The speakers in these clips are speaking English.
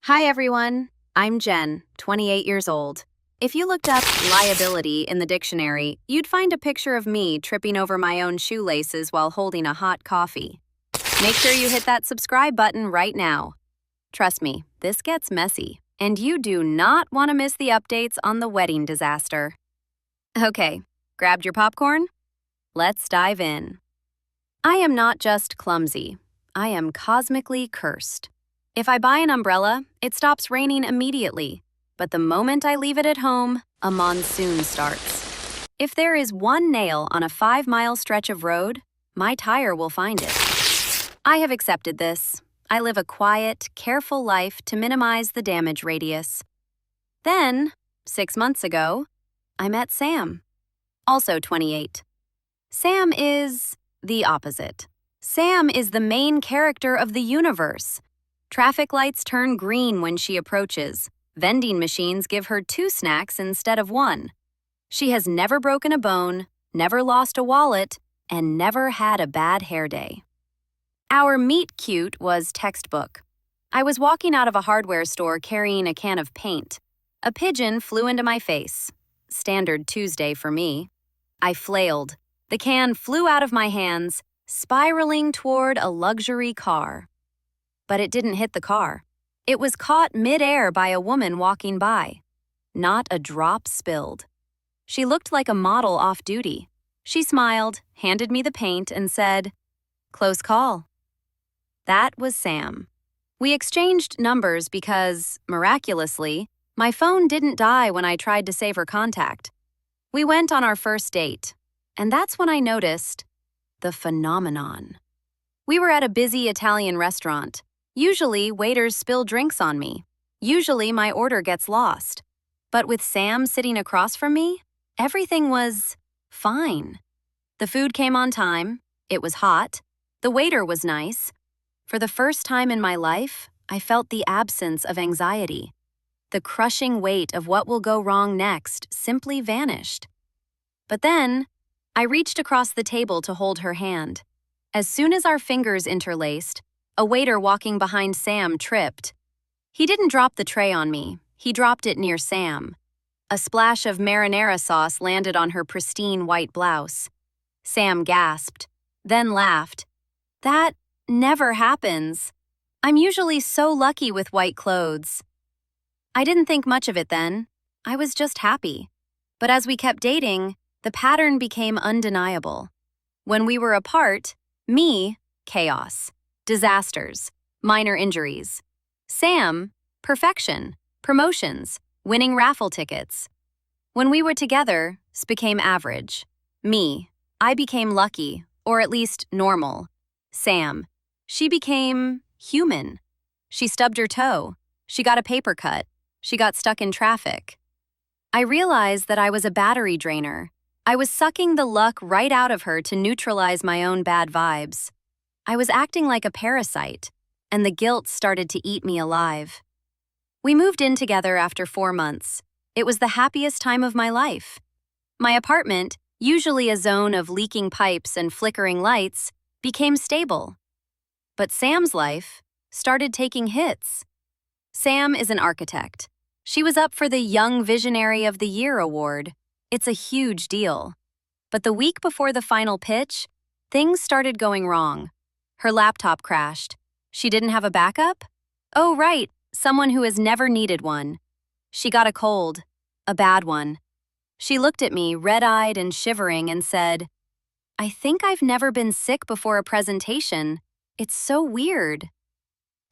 Hi everyone, I'm Jen, 28 years old. If you looked up liability in the dictionary, you'd find a picture of me tripping over my own shoelaces while holding a hot coffee. Make sure you hit that subscribe button right now. Trust me, this gets messy, and you do not want to miss the updates on the wedding disaster. Okay, grabbed your popcorn? Let's dive in. I am not just clumsy, I am cosmically cursed. If I buy an umbrella, it stops raining immediately, but the moment I leave it at home, a monsoon starts. If there is one nail on a 5-mile stretch of road, my tire will find it. I have accepted this. I live a quiet, careful life to minimize the damage radius. Then, 6 months ago, I met Sam, also 28. Sam is the opposite. Sam is the main character of the universe. Traffic lights turn green when she approaches. Vending machines give her 2 snacks instead of 1. She has never broken a bone, never lost a wallet, and never had a bad hair day. Our meet cute was textbook. I was walking out of a hardware store carrying a can of paint. A pigeon flew into my face. Standard Tuesday for me. I flailed. The can flew out of my hands, spiraling toward a luxury car. But it didn't hit the car. It was caught mid-air by a woman walking by. Not a drop spilled. She looked like a model off-duty. She smiled, handed me the paint, and said, "Close call." That was Sam. We exchanged numbers because, miraculously, my phone didn't die when I tried to save her contact. We went on our first date, and that's when I noticed the phenomenon. We were at a busy Italian restaurant. Usually, waiters spill drinks on me. Usually, my order gets lost. But with Sam sitting across from me, everything was fine. The food came on time. It was hot. The waiter was nice. For the first time in my life, I felt the absence of anxiety. The crushing weight of what will go wrong next simply vanished. But then, I reached across the table to hold her hand. As soon as our fingers interlaced, a waiter walking behind Sam tripped. He didn't drop the tray on me. He dropped it near Sam. A splash of marinara sauce landed on her pristine white blouse. Sam gasped, then laughed. That never happens. I'm usually so lucky with white clothes. I didn't think much of it then. I was just happy. But as we kept dating, the pattern became undeniable. When we were apart, me, chaos. Disasters, minor injuries. Sam, perfection, promotions, winning raffle tickets. When we were together, became average. Me, I became lucky, or at least normal. Sam, she became human. She stubbed her toe. She got a paper cut. She got stuck in traffic. I realized that I was a battery drainer. I was sucking the luck right out of her to neutralize my own bad vibes. I was acting like a parasite, and the guilt started to eat me alive. We moved in together after 4 months. It was the happiest time of my life. My apartment, usually a zone of leaking pipes and flickering lights, became stable. But Sam's life started taking hits. Sam is an architect. She was up for the Young Visionary of the Year award. It's a huge deal. But the week before the final pitch, things started going wrong. Her laptop crashed. She didn't have a backup? Oh, right, someone who has never needed one. She got a cold, a bad one. She looked at me, red-eyed and shivering, and said, "I think I've never been sick before a presentation. It's so weird."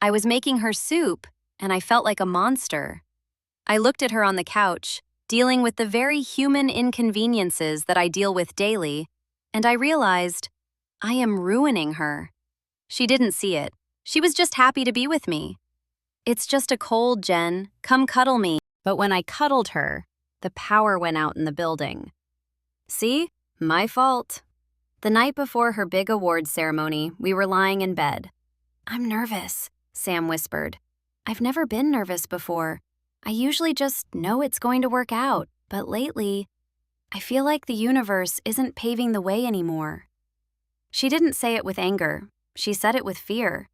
I was making her soup, and I felt like a monster. I looked at her on the couch, dealing with the very human inconveniences that I deal with daily, and I realized I am ruining her. She didn't see it. She was just happy to be with me. "It's just a cold, Jen. Come cuddle me." But when I cuddled her, the power went out in the building. See? My fault. The night before her big awards ceremony, we were lying in bed. "I'm nervous," Sam whispered. "I've never been nervous before. I usually just know it's going to work out, but lately, I feel like the universe isn't paving the way anymore." She didn't say it with anger. She said it with fear.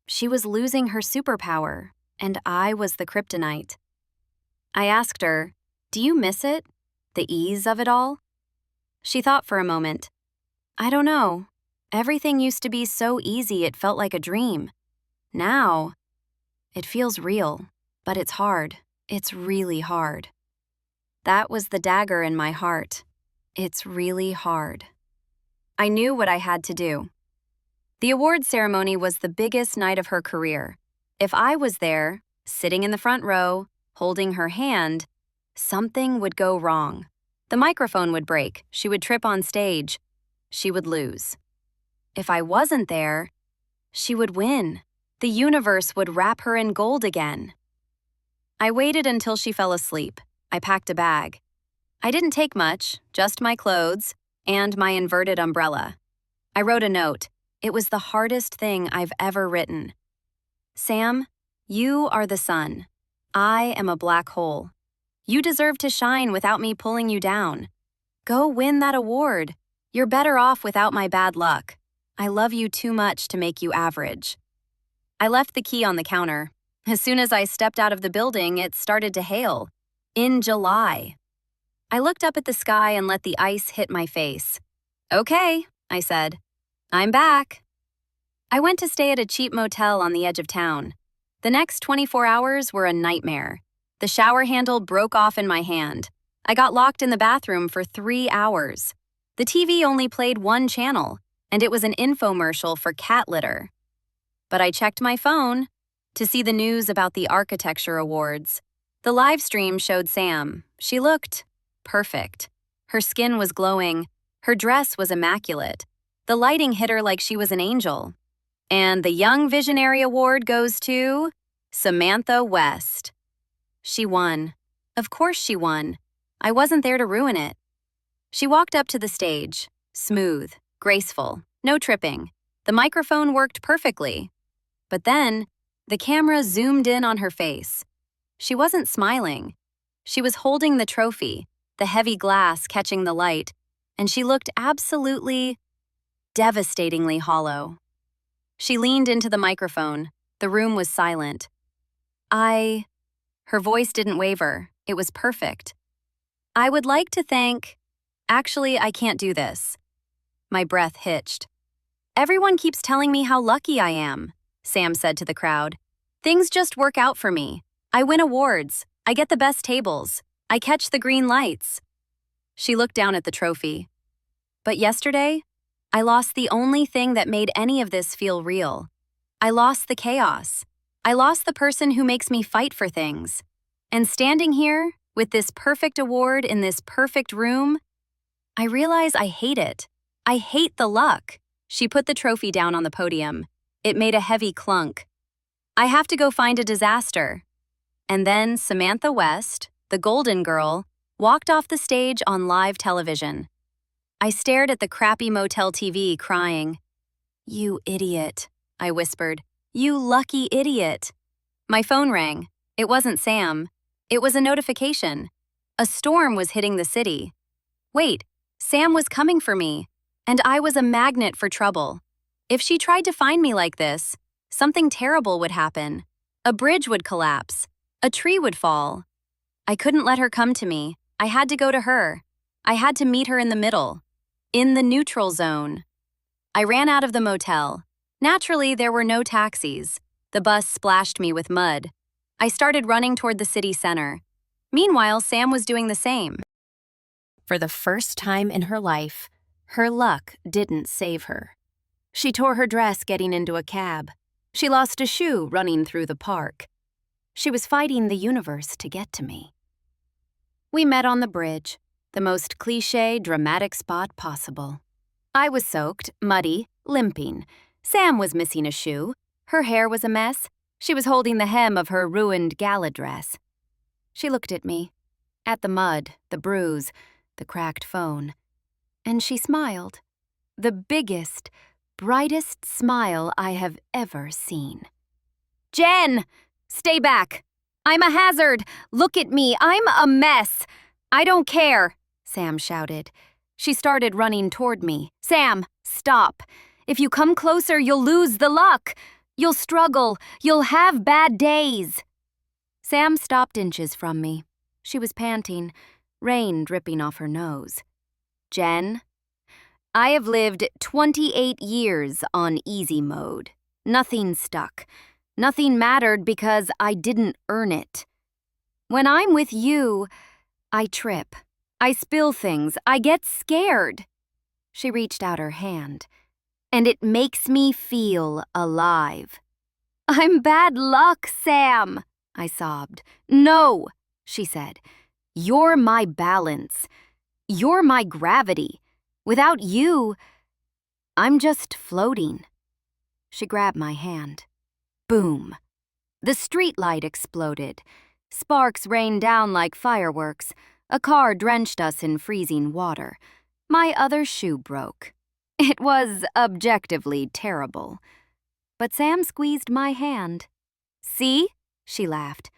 She was losing her superpower, and I was the kryptonite. I asked her, "Do you miss it? The ease of it all?" She thought for a moment. "I don't know. Everything used to be so easy it felt like a dream. Now, it feels real, but it's hard. It's really hard." That was the dagger in my heart. It's really hard. I knew what I had to do. The award ceremony was the biggest night of her career. If I was there, sitting in the front row, holding her hand, something would go wrong. The microphone would break, she would trip on stage, she would lose. If I wasn't there, she would win. The universe would wrap her in gold again. I waited until she fell asleep. I packed a bag. I didn't take much, just my clothes and my inverted umbrella. I wrote a note. It was the hardest thing I've ever written. "Sam, you are the sun. I am a black hole. You deserve to shine without me pulling you down. Go win that award. You're better off without my bad luck. I love you too much to make you average." I left the key on the counter. As soon as I stepped out of the building, it started to hail. In July. I looked up at the sky and let the ice hit my face. "Okay," I said. "I'm back." I went to stay at a cheap motel on the edge of town. The next 24 hours were a nightmare. The shower handle broke off in my hand. I got locked in the bathroom for 3 hours. The TV only played one channel, and it was an infomercial for cat litter. But I checked my phone to see the news about the architecture awards. The live stream showed Sam. She looked perfect. Her skin was glowing. Her dress was immaculate. The lighting hit her like she was an angel. And the Young Visionary Award goes to Samantha West. She won. Of course she won. I wasn't there to ruin it. She walked up to the stage, smooth, graceful, no tripping. The microphone worked perfectly. But then, the camera zoomed in on her face. She wasn't smiling. She was holding the trophy, the heavy glass catching the light, and she looked absolutely, devastatingly hollow. She leaned into the microphone. The room was silent. Her voice didn't waver. It was perfect. "I would like to thank..." "Actually, I can't do this." My breath hitched. "Everyone keeps telling me how lucky I am," Sam said to the crowd. "Things just work out for me. I win awards. I get the best tables. I catch the green lights." She looked down at the trophy. "But yesterday, I lost the only thing that made any of this feel real. I lost the chaos. I lost the person who makes me fight for things. And standing here, with this perfect award in this perfect room, I realize I hate it. I hate the luck." She put the trophy down on the podium. It made a heavy clunk. "I have to go find a disaster." And then Samantha West, the Golden Girl, walked off the stage on live television. I stared at the crappy motel TV, crying. "You idiot," I whispered. "You lucky idiot." My phone rang. It wasn't Sam. It was a notification. A storm was hitting the city. Wait, Sam was coming for me, and I was a magnet for trouble. If she tried to find me like this, something terrible would happen. A bridge would collapse. A tree would fall. I couldn't let her come to me. I had to go to her. I had to meet her in the middle, in the neutral zone. I ran out of the motel. Naturally, there were no taxis. The bus splashed me with mud. I started running toward the city center. Meanwhile, Sam was doing the same. For the first time in her life, her luck didn't save her. She tore her dress getting into a cab. She lost a shoe running through the park. She was fighting the universe to get to me. We met on the bridge, the most cliché, dramatic spot possible. I was soaked, muddy, limping. Sam was missing a shoe. Her hair was a mess. She was holding the hem of her ruined gala dress. She looked at me, at the mud, the bruise, the cracked phone. And she smiled. The biggest, brightest smile I have ever seen. "Jen! Stay back! I'm a hazard! Look at me! I'm a mess! I don't care!" Sam shouted. She started running toward me. "Sam, stop! If you come closer, you'll lose the luck! You'll struggle! You'll have bad days!" Sam stopped inches from me. She was panting, rain dripping off her nose. Jen, I have lived 28 years on easy mode. Nothing stuck. Nothing mattered because I didn't earn it. When I'm with you, I trip. I spill things. I get scared. She reached out her hand. And it makes me feel alive. I'm bad luck, Sam, I sobbed. No, she said. You're my balance. You're my gravity. Without you, I'm just floating. She grabbed my hand. Boom. The streetlight exploded. Sparks rained down like fireworks. A car drenched us in freezing water. My other shoe broke. It was objectively terrible. But Sam squeezed my hand. See? She laughed.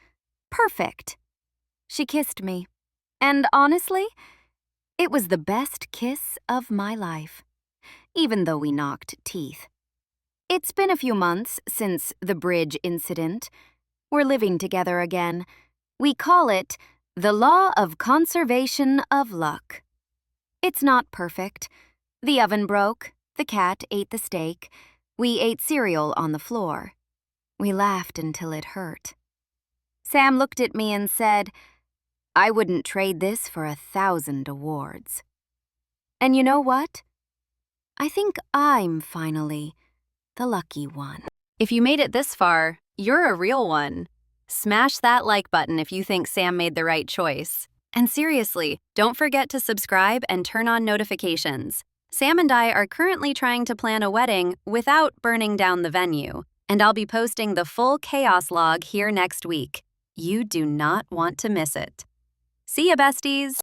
Perfect. She kissed me. And honestly, it was the best kiss of my life, even though we knocked teeth. It's been a few months since the bridge incident. We're living together again. We call it the law of conservation of luck. It's not perfect. The oven broke. The cat ate the steak. We ate cereal on the floor. We laughed until it hurt. Sam looked at me and said, I wouldn't trade this for 1,000 awards. And you know what? I think I'm finally the lucky one. If you made it this far, you're a real one. Smash that like button if you think Sam made the right choice. And seriously, don't forget to subscribe and turn on notifications. Sam and I are currently trying to plan a wedding without burning down the venue, and I'll be posting the full chaos log here next week. You do not want to miss it. See ya, besties!